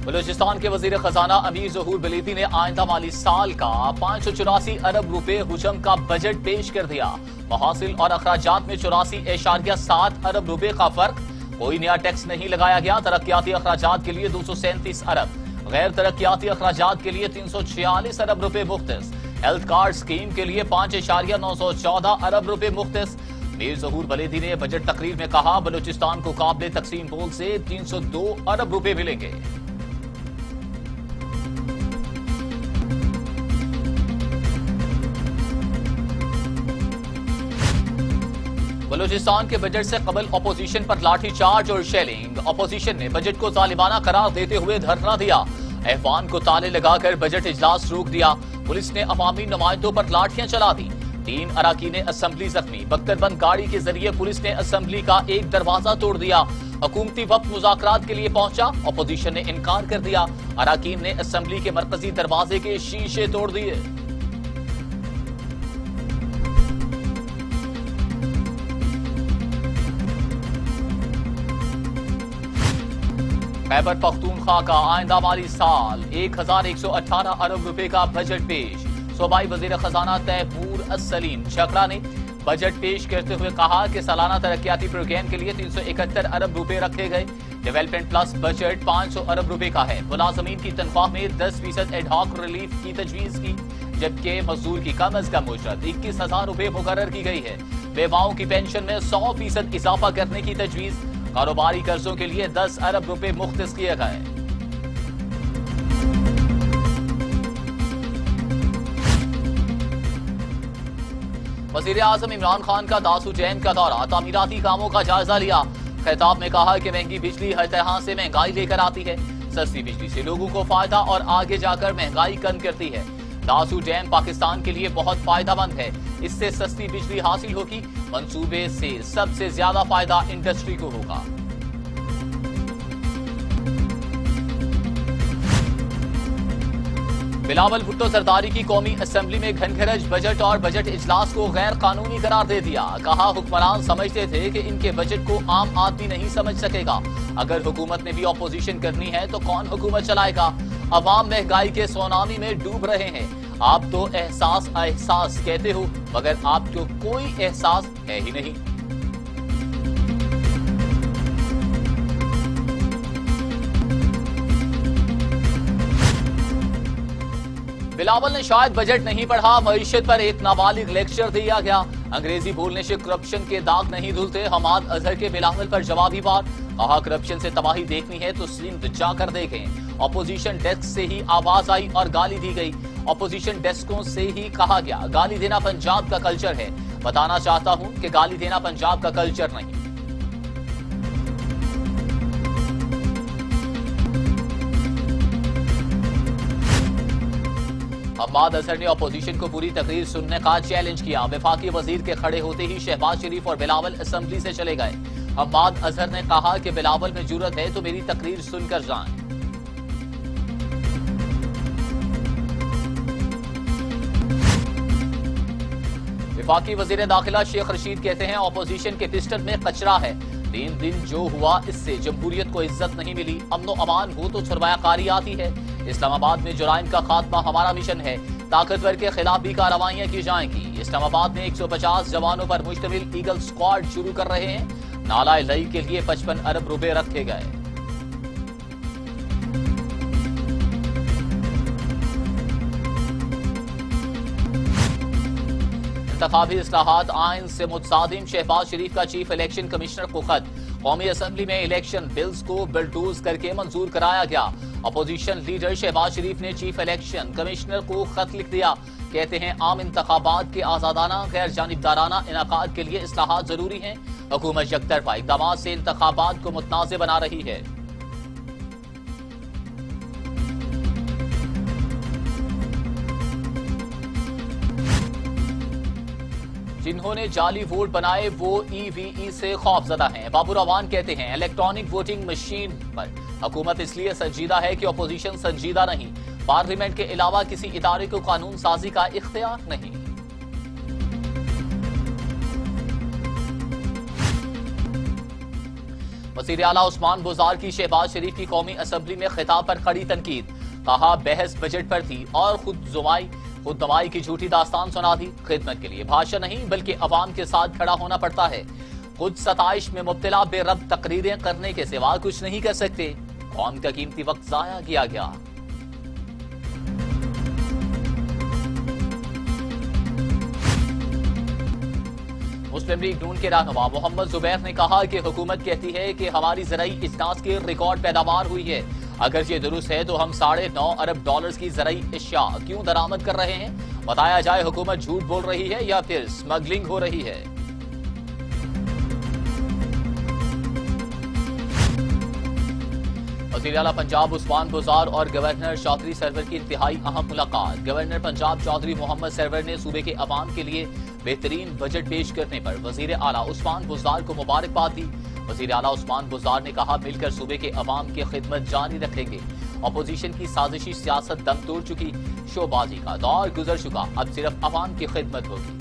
बलूचिस्तान के वजीर खजाना अमीर ज़हूर बलीदी ने आइंदा माली साल का 584 अरब रुपए हुजम का बजट पेश कर दिया। महासिल और अखराजात में 84.7 अरब रुपए का फर्क। कोई नया टैक्स नहीं लगाया गया। तरक्याती अखराजात के लिए 237 अरब, गैर तरक्याती अखराजात के लिए 346 अरब रुपए मुख्तस। हेल्थ कार्ड स्कीम के लिए 5.914 अरब रुपए मुख्तस। मीर ज़हूर बलीदी ने बजट तकरीर में कहा, बलूचिस्तान को काबिल तकसीम पूल से 302 अरब रुपए मिलेंगे। बलूचिस्तान के बजट से कबल अपोजिशन पर लाठीचार्ज और शेलिंग। अपोजिशन ने बजट को जालिमाना करार देते हुए धरना दिया। ऐवान को ताले लगाकर बजट इजलास रोक दिया। पुलिस ने अवामी नुमाइंदों पर लाठियां चला दी। 3 अराकीन असेंबली जख्मी। बख्तरबंद गाड़ी के जरिए पुलिस ने असेंबली का एक दरवाजा तोड़ दिया। हुकूमती वक्त मुज़ाकरात के लिए पहुंचा, अपोजिशन ने इनकार कर दिया। अराकीन ने असेंबली के मरकजी दरवाजे के शीशे तोड़ दिए। खैबर पख्तूनख्वा का आइंदा माली साल 1118 अरब रुपए का बजट पेश। सूबाई वजीर खजाना तैमूर अस-सलीम छकड़ा ने बजट पेश करते हुए कहा कि सालाना तरक्याती प्रोग्राम के लिए 371 अरब रुपए रखे गए। डेवलपमेंट प्लस बजट 500 अरब रुपए का है। मुलाजमीन की तनख्वाह में 10% एडहॉक रिलीफ की तजवीज की, जबकि मजदूर की कम अज कम उजरत 21,000 रुपए मुकर्रर की गई है। बेवाओं की पेंशन में 100% इजाफा करने की तजवीज। कारोबारी कर्जों के लिए 10 अरब रुपए मुख्तस किए गए। वजीर आजम इमरान खान का दासू जैन का दौरा, तामीराती कामों का जायजा लिया। खिताब में कहा कि महंगी बिजली हर तरह से महंगाई लेकर आती है। सस्ती बिजली से लोगों को फायदा और आगे जाकर महंगाई कम करती है। दासू डैम पाकिस्तान के लिए बहुत फायदेमंद है। इससे सस्ती बिजली हासिल होगी। मंसूबे से सबसे ज्यादा फायदा इंडस्ट्री को होगा। बिलावल भुट्टो सरदारी की कौमी असेंबली में घनघरज बजट और बजट इजलास को गैर कानूनी करार दे दिया। कहा, हुक्मरान समझते थे कि इनके बजट को आम आदमी नहीं समझ सकेगा। अगर हुकूमत ने भी ऑपोजिशन करनी है तो कौन हुकूमत चलाएगा। अवाम महंगाई के सोनामी में डूब रहे हैं। आप तो एहसास एहसास कहते हो, मगर आपको कोई एहसास है ही नहीं। बिलावल ने शायद बजट नहीं पढ़ा। मईशत पर एक नाबालिग लेक्चर दिया गया। अंग्रेजी बोलने से करप्शन के दाग नहीं धुलते। हमाद अजहर के बिलावल पर जवाबी वार। कहा, करप्शन से तबाही देखनी है तो सिंध जाकर देखें। ऑपोजिशन डेस्क से ही आवाज आई और गाली दी गई। ऑपोजिशन डेस्कों से ही कहा गया, गाली देना पंजाब का कल्चर है। बताना चाहता हूं कि गाली देना पंजाब का कल्चर नहीं। हमाद अजहर ने ऑपोजिशन को पूरी तकरीर सुनने का चैलेंज किया। वफाकी वजीर के खड़े होते ही शहबाज शरीफ और बिलावल असेंबली से चले गए। हमाद अजहर ने कहा कि बिलावल में जरूरत है तो मेरी तकरीर सुनकर जाएं। वफाकी वजीर दाखिला शेख रशीद कहते हैं, ऑपोजिशन के पिस्टन में कचरा है। 3 दिन जो हुआ इससे जमहूरियत को इज्जत नहीं मिली। अमनो अमान हो तो सरमायाकारी आती है। इस्लामाबाद में जुराइम का खात्मा हमारा मिशन है। ताकतवर के खिलाफ भी कार्रवाइयां की जाएंगी। इस्लामाबाद में 150 जवानों पर मुश्तमिल ईगल स्क्वाड शुरू कर रहे हैं। नाला लई के लिए 55 अरब रुपए रखे गए। इंतखाबी इस्लाहात आइन से मुतसादिम शहबाज शरीफ का चीफ इलेक्शन कमिश्नर को खत। कौमी असेंबली में इलेक्शन बिल्स को बिलडोज करके मंजूर कराया गया। अपोजिशन लीडर शहबाज शरीफ ने चीफ इलेक्शन कमिश्नर को खत लिख दिया। कहते हैं, आम इंतखाबात के आजादाना गैर जानिबदाराना इनाकाद के लिए इस्लाहात जरूरी हैं। हुकूमत यकतरफा इक़दाम से इंतखाबात को मुतनाज़ बना रही है। जिन्होंने जाली वोट बनाए वो ईवीई से खौफजदा हैं। बाबूर अवान कहते हैं, इलेक्ट्रॉनिक वोटिंग मशीन पर हुकूमत इसलिए संजीदा है कि अपोजिशन संजीदा नहीं। पार्लियामेंट के अलावा किसी इदारे को कानून साजी का इख्तियार नहीं। वज़ीर आला उस्मान बुज़दार की शहबाज शरीफ की कौमी असम्बली में खिताब पर खड़ी तनकीद। कहा बहस बजट पर थी और खुद दमाई की झूठी दास्तान सुना दी। खिदमत के लिए भाषण नहीं बल्कि अवाम के साथ खड़ा होना पड़ता है। खुद सताइश में मुब्तला बेरब तकरीरें करने के सिवा कुछ नहीं कर सकते। कौम का कीमती वक्त जाया किया गया। मुस्लिम लीग नून के रहनुमा मोहम्मद जुबैर ने कहा कि हुकूमत कहती है कि हमारी ज़राई इजनास की रिकॉर्ड पैदावार हुई है। अगर ये दुरुस्त है तो हम $9.5 अरब की ज़राई अशिया क्यों दरामद कर रहे हैं? बताया जाए हुकूमत झूठ बोल रही है या फिर स्मगलिंग हो रही है। वज़ीर आला पंजाब उस्मान बुज़दार और गवर्नर चौधरी सरवर की इंतहाई अहम मुलाकात। गवर्नर पंजाब चौधरी मोहम्मद सरवर ने सूबे के अवाम के लिए बेहतरीन बजट पेश करने पर वज़ीर आला उस्मान बुज़दार को मुबारकबाद दी। वज़ीर आला उस्मान बुज़दार ने कहा मिलकर सूबे के अवाम की खिदमत जारी रखेंगे। अपोजिशन की साजिशी सियासत दम तोड़ चुकी, शोबाजी का दौर गुजर चुका, अब सिर्फ अवाम की खिदमत होगी।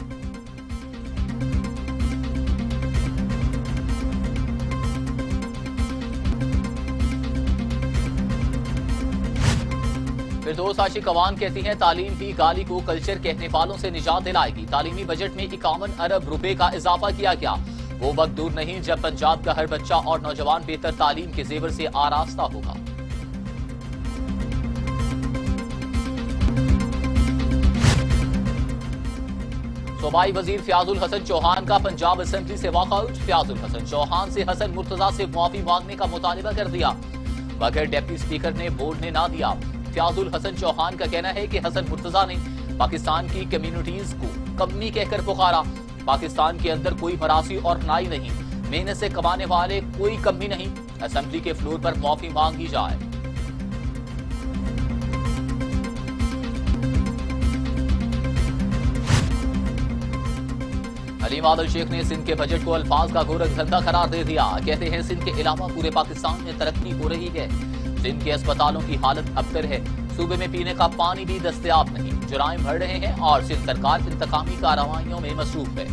फिरदौस आशिक अवान कहती हैं तालीम ही गाली को कल्चर कहने वालों से निजात दिलाएगी। तालीमी बजट में 51 अरब रुपए का इजाफा किया गया। वो वक्त दूर नहीं जब पंजाब का हर बच्चा और नौजवान बेहतर तालीम के जेवर से आरास्ता होगा। सूबाई वजीर फयाजुल हसन चौहान का पंजाब असेंबली से वॉकआउट। फयाजुल हसन चौहान से हसन मुर्तजा से मुआफी मांगने का मुतालबा कर दिया, मगर डिप्टी स्पीकर ने बोलने ना दिया। फयाजुल हसन चौहान का कहना है कि हसन मुर्तजा ने पाकिस्तान की कम्युनिटीज को कमी कहकर पुकारा। पाकिस्तान के अंदर कोई मरासी और नाई नहीं, मेहनत से कमाने वाले कोई कमी नहीं। असेंबली के फ्लोर पर माफी मांगी जाए। अलीम आदिल शेख ने सिंध के बजट को अल्फाज का गोरख धंधा करार दे दिया। कहते हैं सिंध के अलावा पूरे पाकिस्तान में तरक्की हो रही है। सिंध के अस्पतालों की हालत अबतर है। सूबे में पीने का पानी भी दस्तयाब नहीं, जुराइम बढ़ रहे हैं और सिंध सरकार इंतकामी कार्रवाइयों में मसरूफ है।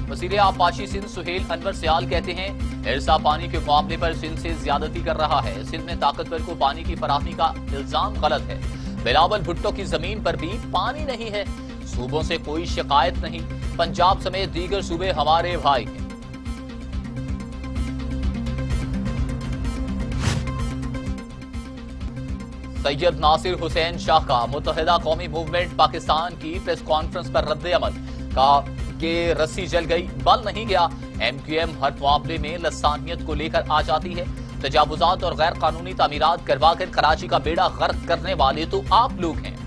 वज़ीर आबपाशी सिंध सुहेल अनवर सयाल कहते हैं इरसा पानी के मामले पर सिंध से ज्यादती कर रहा है। सिंध में ताकतवर को पानी की फराहमी का इल्जाम गलत है। बिलावल भुट्टो की जमीन पर भी पानी नहीं है। सूबों से कोई शिकायत नहीं। पंजाब समेत दीगर सूबे हमारे भाई हैं। सैयद नासिर हुसैन शाह का मुत्तहिदा कौमी मूवमेंट पाकिस्तान की प्रेस कॉन्फ्रेंस पर रद्द अमल। कहा कि रस्सी जल गई, बल नहीं गया। MQM हर मामले में लसानियत को लेकर आ जाती है। तजावुजात और गैर कानूनी तामीरात करवाकर कराची का बेड़ा गर्क करने वाले तो आप लोग हैं।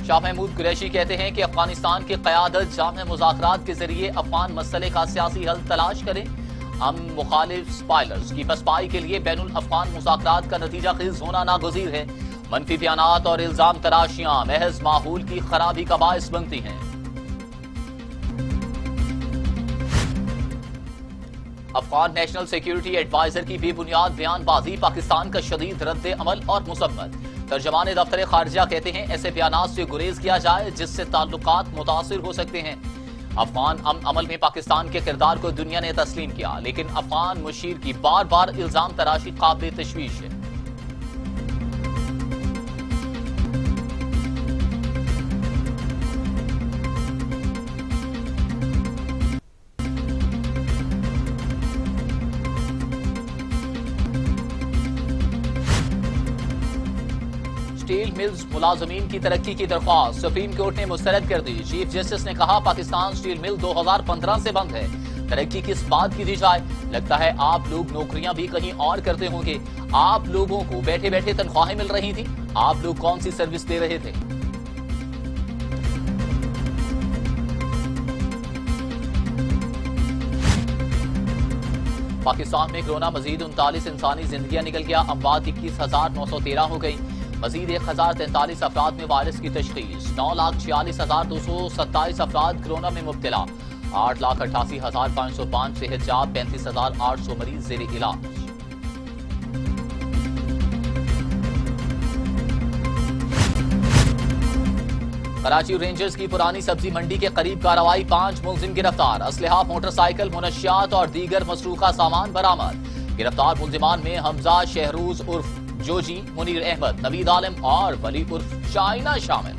शाह महमूद कुरैशी कहते हैं कि अफगानिस्तान की क़यादत जामे मुज़ाकरात के जरिए अफगान मसले का सियासी हल तलाश करें। हम मुखालिफ स्पाइलर्स की पसपाई के लिए बैनुल अफगान मुज़ाकरात का नतीजा खेज होना नागुज़ीर है। मनफी बयानात और इल्जाम तराशियां महज माहौल की खराबी का बायस बनती हैं। अफगान नेशनल सिक्योरिटी एडवाइजर की बेबुनियाद बयानबाजी पाकिस्तान का शदीद रद्द अमल और मुसम्मत। तर्जमान दफ्तर खारजा कहते हैं ऐसे बयानात से गुरेज किया जाए जिससे ताल्लुकात मुतासिर हो सकते हैं। अफगान अमल में पाकिस्तान के किरदार को दुनिया ने तस्लीम किया, लेकिन अफगान मुशीर की बार बार इल्जाम तराशी काबिल तशवीश है। स्टील मिल्स मुलाजमीन की तरक्की की दरख्वास्त सुप्रीम कोर्ट ने मुस्तरद कर दी। चीफ जस्टिस ने कहा पाकिस्तान स्टील मिल 2015 से बंद है, तरक्की किस बात की दी जाए। लगता है आप लोग नौकरियां भी कहीं और करते होंगे। आप लोगों को बैठे बैठे तनख्वाहें मिल रही थी। आप लोग कौन सी सर्विस दे रहे थे? पाकिस्तान में कोरोना मजीद 39 इंसानी जिंदगियां निकल गया। अमवात 21,913 हो गई। मजीद 1,043 अफराद में वायरस की तशखीस। 9,46,227 अफराद कोरोना में मुब्तला। 8,88,505 सेहतयाब। 35,800 मरीज जेर इलाज। कराची रेंजर्स की पुरानी सब्जी मंडी के करीब कार्रवाई, 5 मुलजिम गिरफ्तार, असलहा, मोटरसाइकिल, मुनशियात और दीगर मसरूका सामान बरामद। गिरफ्तार मुलजिमान में हमजा शहरूज उर्फ जोजी, मुनीर अहमद, नवीद आलम और वली उर्फ शाइना शामिल।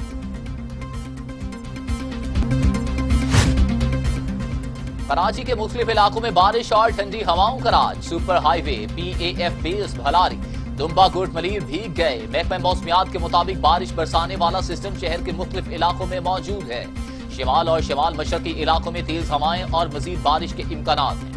कराची के मुख्तलिफ इलाकों में बारिश और ठंडी हवाओं का राज। सुपर हाईवे PAF बेस भलारी, दुम्बा, गुट मलीर भीग गए। महकमा मौसमियात के मुताबिक बारिश बरसाने वाला सिस्टम शहर के मुख्तलिफ इलाकों में मौजूद है। शिमाल और शिमाल मशरकी इलाकों में तेज हवाएं और मजीद बारिश के इम्कानात हैं।